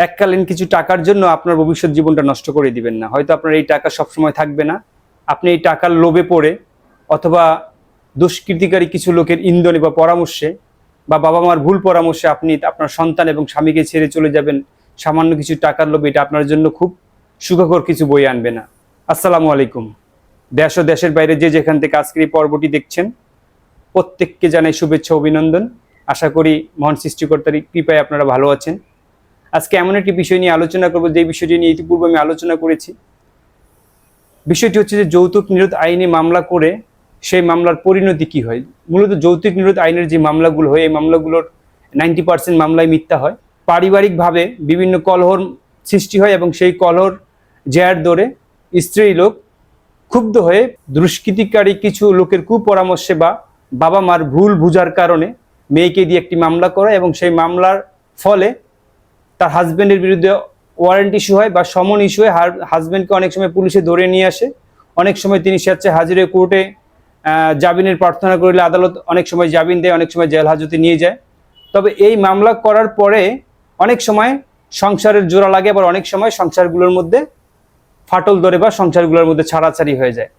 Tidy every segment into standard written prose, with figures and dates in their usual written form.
এককালীন কিছু টাকার জন্য আপনার ভবিষ্যৎ জীবনটা নষ্ট করে দিবেন না। হয়তো আপনার এই টাকা সবসময় থাকবে না, আপনি এই টাকার লোভে পড়ে অথবা দুষ্কৃতিকারী কিছু লোকের ইন্ধনে বা পরামর্শে বা বাবা মার ভুল পরামর্শে আপনি আপনার সন্তান এবং স্বামীকে ছেড়ে চলে যাবেন সামান্য কিছু টাকার লোভে। এটা আপনার জন্য খুব সুখকর কিছু বয়ে আনবে না। আসসালামু আলাইকুম। দেশ ও দেশের বাইরে যে যেখান থেকে আজকের এই পর্বটি দেখছেন, প্রত্যেককে জানাই শুভেচ্ছা অভিনন্দন। আশা করি মহান সৃষ্টিকর্তার কৃপায় আপনারা ভালো আছেন। আজকে এমন একটি বিষয় নিয়ে আলোচনা করব যে বিষয়টি নিয়ে ইতিপূর্বে আমি আলোচনা করেছি। বিষয়টি হচ্ছে যে যৌতুক নিরোধ আইনে মামলা করে সেই মামলার পরিণতি কি হয়। মূলত যৌতুক নিরোধ আইনের যে মামলাগুলো হয়, এই মামলাগুলোর 90% মামলায় মিথ্যা হয়। পারিবারিকভাবে বিভিন্ন কলহর সৃষ্টি হয় এবং সেই কলহর জের ধরে স্ত্রী লোক ক্ষুব্ধ হয়ে দুষ্কৃতিকারী কিছু লোকের কুপরামর্শে বা বাবা মার ভুল বুঝার কারণে মেয়েকে দিয়ে একটি মামলা করে এবং সেই মামলার ফলে তার হাজব্যান্ডের বিরুদ্ধে ওয়ারেন্ট ইস্যু হয় বা সমন ইস্যু হয়। হাজব্যান্ডকে অনেক সময় পুলিশে ধরে নিয়ে আসে, অনেক সময় তিনি স্বেচ্ছায় হাজিরে কোর্টে জামিনের প্রার্থনা করলে আদালত অনেক সময় জামিন দেয়, অনেক সময় জেল হাজতে নিয়ে যায়। তবে এই মামলা করার পরে অনেক সময় সংসারের জোড়া লাগে, আবার অনেক সময় সংসারগুলোর মধ্যে ফাটল ধরে বা সংসারগুলোর মধ্যে ছাড়াছাড়ি হয়ে যায়।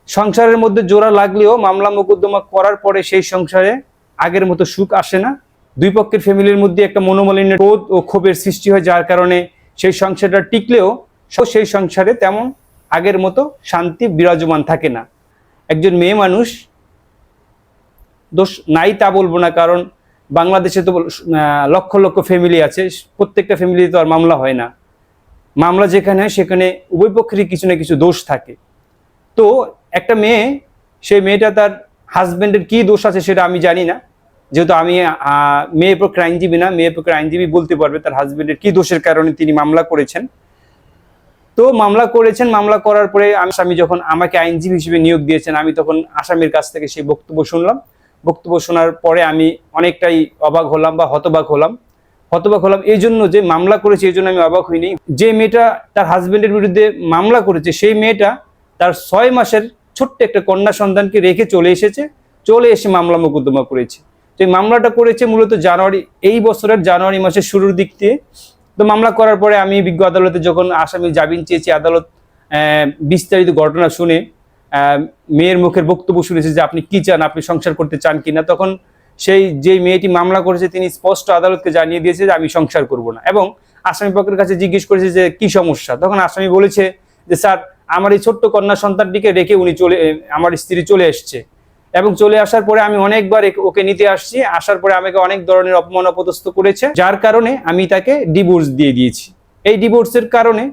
সংসারের মধ্যে জোড়া লাগলেও মামলা মোকদ্দমা করার পরে সেই সংসারে আগের মতো সুখ আসে না। দুই পক্ষের ফ্যামিলির মধ্যে একটা মনোমালিন্য, ক্রোধ ও ক্ষোভের সৃষ্টি হয়, যার কারণে সেই সংসারটা টিকলেও সেই সংসারে তেমন আগের মতো শান্তি বিরাজমান থাকে না। একজন মেয়ে মানুষ দোষ নাই তা বলবো না, কারণ বাংলাদেশে তো লক্ষ লক্ষ ফ্যামিলি আছে, প্রত্যেকটা ফ্যামিলিতে তো আর মামলা হয় না। মামলা যেখানে হয় সেখানে উভয় পক্ষেরই কিছু না কিছু দোষ থাকে। তো একটা মেয়ে, সেই মেয়েটা তার হাজব্যান্ডের কি দোষ আছে সেটা আমি জানি না, যেহেতু আমি মেয়ের পক্ষের আইনজীবী না। মেয়ের পক্ষের আইনজীবী বলতে পারবে তার হাজব্যান্ডের কি দোষের কারণে তিনি মামলা করেছেন। তো মামলা করেছেন, মামলা করার পরে আসামি যখন আমাকে আইনজীবী হিসেবে নিয়োগ দিয়েছেন, আমি তখন আসামির কাছ থেকে সেই বক্তব্য শুনলাম। বক্তব্য শোনার পরে আমি অনেকটাই অবাক হলাম বা হতবাক হলাম এই জন্য যে মামলা করেছে এই জন্য আমি অবাক হইনি। যে মেয়েটা তার হাজব্যান্ডের বিরুদ্ধে মামলা করেছে সেই মেয়েটা তার 6 মাসের ছোট্ট একটা কন্যা সন্তানকে রেখে চলে এসে মামলা মোকদ্দমা করেছে। তো এই মামলাটা করেছে মূলত এই বছরের জানুয়ারি মাসের শুরুর দিক দিয়ে। তো মামলা করার পরে আমি বিজ্ঞ আদালতে যখন আসামি জামিন চেয়েছি, আদালত বিস্তারিত ঘটনা শুনে মেয়ের মুখের বক্তব্য শুনেছে যে আপনি কি চান, আপনি সংসার করতে চান কিনা, তখন যে মেয়েটি মামলা করেছে তিনি স্পষ্ট আদালতকে জানিয়ে দিয়েছে যে আমি সংসার করব না। এবং আসামি পক্ষের কাছে জিজ্ঞেস করেছে যে কি সমস্যা, তখন আসামি বলেছে যে স্যার, আমার এই ছোট্ট কন্যা সন্তানটিকে রেখে আমার স্ত্রী চলে এসছে এবং চলে আসার পরে আমি অনেকবার ওকে নিতে আসছি, আসার পরে আমাকে অনেক ধরনের অপমান অপদস্থ করেছে, যার কারণে আমি তাকে ডিভোর্স দিয়ে দিয়েছি। এই ডিভোর্সের কারণে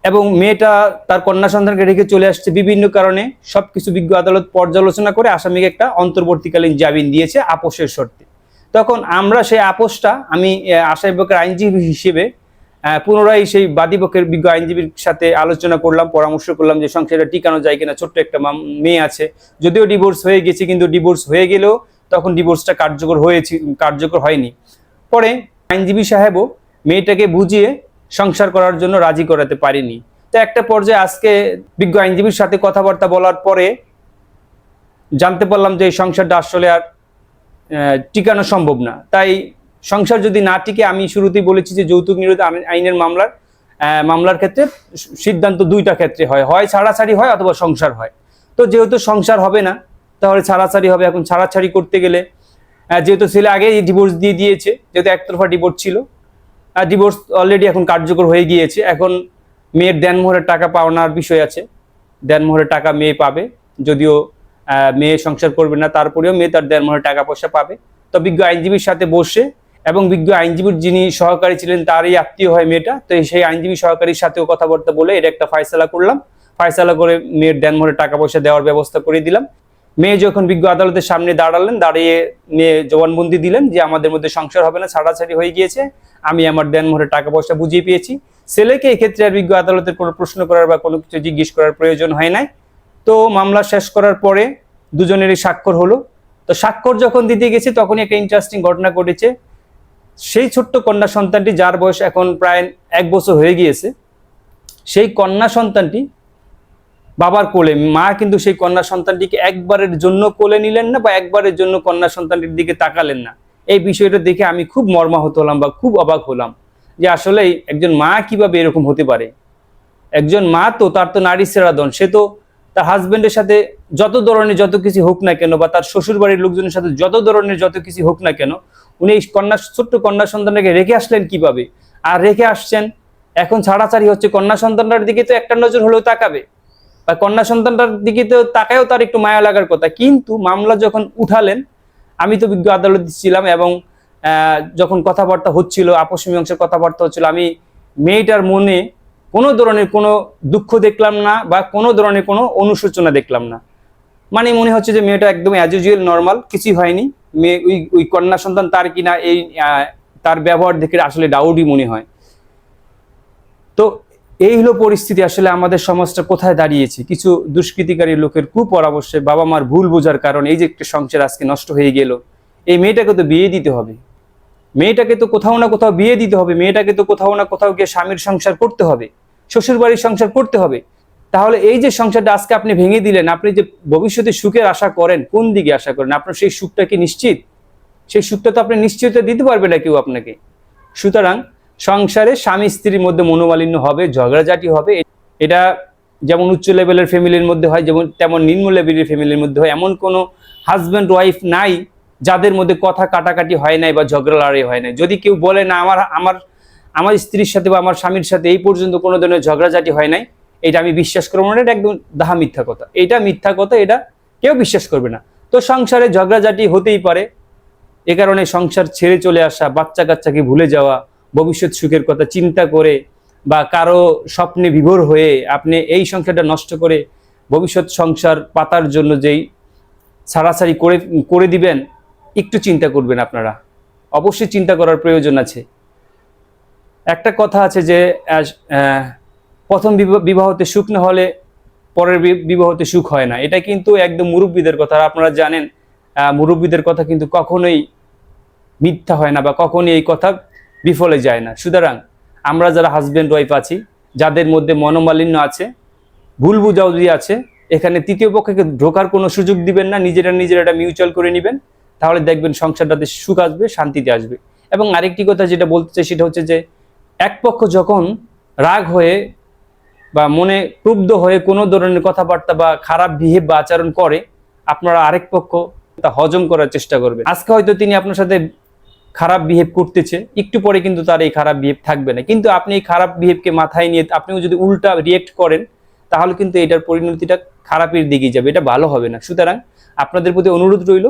এবং মেয়েটা তার কন্যা সন্তানকে রেখে চলে আসছে বিভিন্ন কারণে, সবকিছু বিজ্ঞ আদালত পর্যালোচনা করে আসামিকে একটা অন্তর্বর্তীকালীন জামিন দিয়েছে আপোষের শর্তে। তখন আমরা সেই আপোষটা আমি আসামি পক্ষের আইনজীবী হিসেবে পুনরায় সেই বাদীপক্ষের বিজ্ঞ আইনজীবীর সাথে আলোচনা করলাম, পরামর্শ করলাম যে সংসারটা টিকানো যায় কিনা। ছোট্ট একটা মেয়ে আছে, যদিও ডিভোর্স হয়ে গেছে, কিন্তু ডিভোর্স হয়ে গেলেও তখন ডিভোর্সটা কার্যকর হয়নি। পরে আইনজীবী সাহেবও মেয়েটাকে বুঝিয়ে সংসার করার জন্য রাজি করাতে পারেনি। তো একটা পর্যায়ে আজকে বিজ্ঞ আইনজীবীর সাথে কথাবার্তা বলার পরে জানতে পারলাম যে এই সংসারটা আসলে আর টিকানো সম্ভব না। তাই সংসার যদি না টিকে, আমি শুরুতেই বলেছি যে যৌতুক নিরোধ আইনের মামলার ক্ষেত্রে সিদ্ধান্ত দুইটা ক্ষেত্রে হয় ছাড়াছাড়ি হয় অথবা সংসার হয়। তো যেহেতু সংসার হবে না, তাহলে ছাড়াছাড়ি হবে। এখন ছাড়াছাড়ি করতে গেলে যেহেতু ছেলে আগেই ডিভোর্স দিয়ে দিয়েছে, যেহেতু একতরফা ডিভোর্স ছিল, ডিভোর্স অলরেডি এখন কার্যকর হয়ে গিয়েছে। এখন মেয়ের দেনমোহরের টাকা পাওনার বিষয় আছে। দেনমোহরের টাকা মেয়ে পাবে, যদিও মেয়ে সংসার করবে না, তারপরেও মেয়ে তার দেনমোহরের টাকা পয়সা পাবে। তো বিজ্ঞ আইনজীবীর সাথে বসে এবং বিজ্ঞ আইনজীবীর যিনি সহকারী ছিলেন তারই আত্মীয় হয় মেয়েটা, তো সেই আইনজীবী সহকারীর সাথেও কথাবার্তা বলে এটা একটা ফায়সালা করলাম। ফায়সালা করে মেয়ের দেনমোহরের টাকা পয়সা দেওয়ার ব্যবস্থা করে দিলাম। মেয়ে যখন বিজ্ঞ আদালতের সামনে দাঁড়িয়ে মেয়ে জবানবন্দি দিলেন যে আমাদের মধ্যে সংসার হবে না, ছাড়াছাড়ি হয়ে গিয়েছে, আমি আমার দেনমোহরের টাকা পয়সা বুঝিয়ে পেয়েছি। ছেলেকে এক্ষেত্রে আর বিজ্ঞ আদালতের কোনো প্রশ্ন করার বা কোনো কিছু জিজ্ঞেস করার প্রয়োজন হয় নাই। তো মামলা শেষ করার পরে দুজনেরই স্বাক্ষর হলো। তো স্বাক্ষর যখন দিতে গেছি তখনই একটা ইন্টারেস্টিং ঘটনা ঘটেছে। সেই ছোট্ট কন্যা সন্তানটি, যার বয়স এখন প্রায় 1 বছর হয়ে গিয়েছে, সেই কন্যা সন্তানটি বাবার কোলে, মা কিন্তু সেই কন্যা সন্তানটিকে একবারের জন্য কোলে নিলেন না বা একবারের জন্য কন্যা সন্তানটির দিকে তাকালেন না। এই বিষয়টা দেখে আমি খুব মর্মাহত হলাম বা খুব অবাক হলাম যে আসলে একজন মা কিভাবে এরকম হতে পারে। একজন মা তো তার তো নারী সেরাদন, সে তো তার হাজবেন্ডের সাথে যত ধরনের যত কিছু হোক না কেন বা তার শ্বশুর বাড়ির লোকজনের সাথে যত ধরনের যত কিছু হোক না কেন, উনি এই ছোট্ট কন্যা সন্তানটাকে রেখে আসলেন কিভাবে? আর রেখে আসছেন, এখন ছাড়াছাড়ি হচ্ছে, কন্যা সন্তানটার দিকে তো একটা নজর হলেও তাকাবে বা কন্যা সন্তানটার দিকে তো তাকায়ও তার একটু মায়া লাগার কথা। কিন্তু মামলা যখন উঠালেন, আমি তো বিজ্ঞ আদালতে ছিলাম এবং যখন কথাবার্তা হচ্ছিল, আপস মীমাংসার কথাবার্তা হচ্ছিল, আমি মেয়েটার মনে কোনো ধরনের কোনো দুঃখ দেখলাম না বা কোনো ধরনের কোনো অনুশোচনা দেখলাম না। মানে মনে হচ্ছে যে মেয়েটা একদম অ্যাজ ইউজুয়াল নর্মাল, কিছুই হয়নি। মেয়ে ওই কন্যা সন্তান তার কিনা এই তার ব্যবহার দেখে আসলে ডাউটই মনে হয়। তো এই হলো পরিস্থিতি। আসলে আমাদের সমাজটা কোথায় দাঁড়িয়েছে, কিছু দুষ্কৃতিকারী লোকের কুপরামর্শে, বাবা মার ভুল বোঝার কারণে এই যে একটা সংসার আজকে নষ্ট হয়ে গেল। এই মেয়েটাকে তো বিয়ে দিতে হবে, মেয়েটাকে তো কোথাও না কোথাও বিয়ে দিতে হবে, মেয়েটাকে তো কোথাও না কোথাও গিয়ে স্বামীর সংসার করতে হবে, শ্বশুর বাড়ির সংসার করতে হবে। তাহলে এই যে সংসারটা আজকে আপনি ভেঙে দিলেন, আপনি যে ভবিষ্যতে সুখের আশা করেন, কোন দিকে আশা করেন? আপনার সেই সুখটা কি নিশ্চিত? সেই সুখটা তো আপনি নিশ্চয়তা দিতে পারবে না কেউ আপনাকে। সুতরাং সংসারে স্বামী স্ত্রীর মধ্যে মনোমালিন্য হবে, ঝগড়াঝাটি হবে। এটা যেমন উচ্চ লেভেলের ফ্যামিলির মধ্যে হয়, যেমন তেমন নিম্ন লেভেলের ফ্যামিলির মধ্যে হয়। এমন কোনো হাজব্যান্ড ওয়াইফ নাই যাদের মধ্যে কথা কাটাকাটি হয় নাই বা ঝগড়া লড়াই হয় নাই। যদি কেউ বলে না আমার আমার আমার স্ত্রীর সাথে বা আমার স্বামীর সাথে এই পর্যন্ত কোনো ধরনের ঝগড়াঝাটি হয় নাই, এটা আমি বিশ্বাস করবো না, এটা একদম দাহা মিথ্যা কথা। এটা মিথ্যা কথা, এটা কেউ বিশ্বাস করবে না। তো সংসারে ঝগড়াঝাটি হতেই পারে, এ কারণে সংসার ছেড়ে চলে আসা, বাচ্চা কাচ্চাকে ভুলে যাওয়া, ভবিষ্যৎ সুখের কথা চিন্তা করে বা কারো স্বপ্নে বিভোর হয়ে আপনি এই সংসারটা নষ্ট করে ভবিষ্যৎ সংসার পাতার জন্য যেই ছাড়াছাড়ি করে দিবেন, একটু চিন্তা করবেন আপনারা। অবশ্যই চিন্তা করার প্রয়োজন আছে। একটা কথা আছে যে প্রথম বিবাহতে সুখ না হলে পরের বিবাহতে সুখ হয় না। এটা কিন্তু একদম মুরব্বীদের কথা। আপনারা জানেন মুরব্বীদের কথা কিন্তু কখনোই মিথ্যা হয় না বা কখনোই এই কথা বিফলে যায় না। সুতরাং আমরা যারা হাজব্যান্ড ওয়াইফ আছি, যাদের মধ্যে মনোমালিন্য আছে, ভুল বুঝাবুঝি আছে, এখানে তৃতীয় পক্ষকে ঢোকার কোনো সুযোগ দিবেন না। নিজেরা এটা মিউচুয়াল করে নেবেন, তাহলে দেখবেন সংসারটাতে সুখ আসবে, শান্তিতে আসবে। এবং আরেকটি কথা যেটা বলতে চাই সেটা হচ্ছে যে এক পক্ষ যখন রাগ হয়ে বা মনে ক্রুব্ধ হয়ে কোনো ধরনের কথাবার্তা বা খারাপ বিহেভ বা আচরণ করে, আপনারা আরেক পক্ষ তা হজম করার চেষ্টা করবেন। আজকে হয়তো তিনি আপনার সাথে খারাপ বিহেভ করতেছে, একটু পরে কিন্তু তার এই খারাপ বিহেভ থাকবে না। কিন্তু আপনি এই খারাপ বিহেভকে মাথায় নিয়ে আপনিও যদি উল্টা রিয়েক্ট করেন, তাহলে কিন্তু এটার পরিণতিটা খারাপের দিকে যাবে, এটা ভালো হবে না। সুতরাং আপনাদের প্রতি অনুরোধ রইল,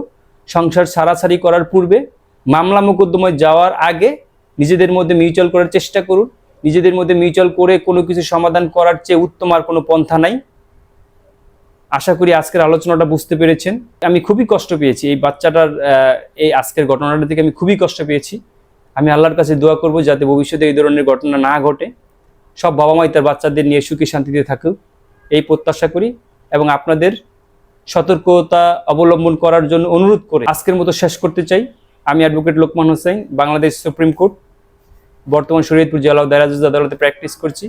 সংসার ছাড়াছাড়ি করার পূর্বে, মামলা মোকদ্দমায় যাওয়ার আগে নিজেদের মধ্যে মিউচুয়াল করার চেষ্টা করুন। নিজেদের মধ্যে মিউচুয়াল করে কোনো কিছু সমাধান করার চেয়ে উত্তম আর কোনো পন্থা নাই। আশা করি আজকের আলোচনাটা বুঝতে পেরেছেন। আমি খুবই কষ্ট পেয়েছি এই বাচ্চাটার এই আজকের ঘটনাটা থেকে, আমি খুবই কষ্ট পেয়েছি। আমি আল্লাহর কাছে দোয়া করব যাতে ভবিষ্যতে এই ধরনের ঘটনা না ঘটে, সব বাবা মাই তার বাচ্চাদের নিয়ে সুখী শান্তিতে থাকুক, এই প্রত্যাশা করি। এবং আপনাদের সতর্কতা অবলম্বন করার জন্য অনুরোধ করে আজকের মতো শেষ করতে চাই। আমি advocate Lokman Hossain, Bangladesh supreme court, বর্তমান শরীয়তপুর জেলা ও দায়রা জজ আদালতে প্র্যাকটিস করছি।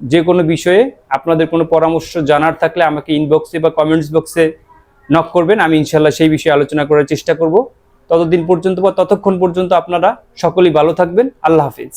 যে কোনো বিষয়ে আপনাদের কোনো পরামর্শ জানার থাকলে আমাকে ইনবক্সে বা কমেন্টস বক্সে নক করবেন। আমি ইনশাল্লাহ সেই বিষয়ে আলোচনা করার চেষ্টা করব। ততদিন পর্যন্ত বা ততক্ষণ পর্যন্ত আপনারা সকলেই ভালো থাকবেন। আল্লাহ হাফিজ।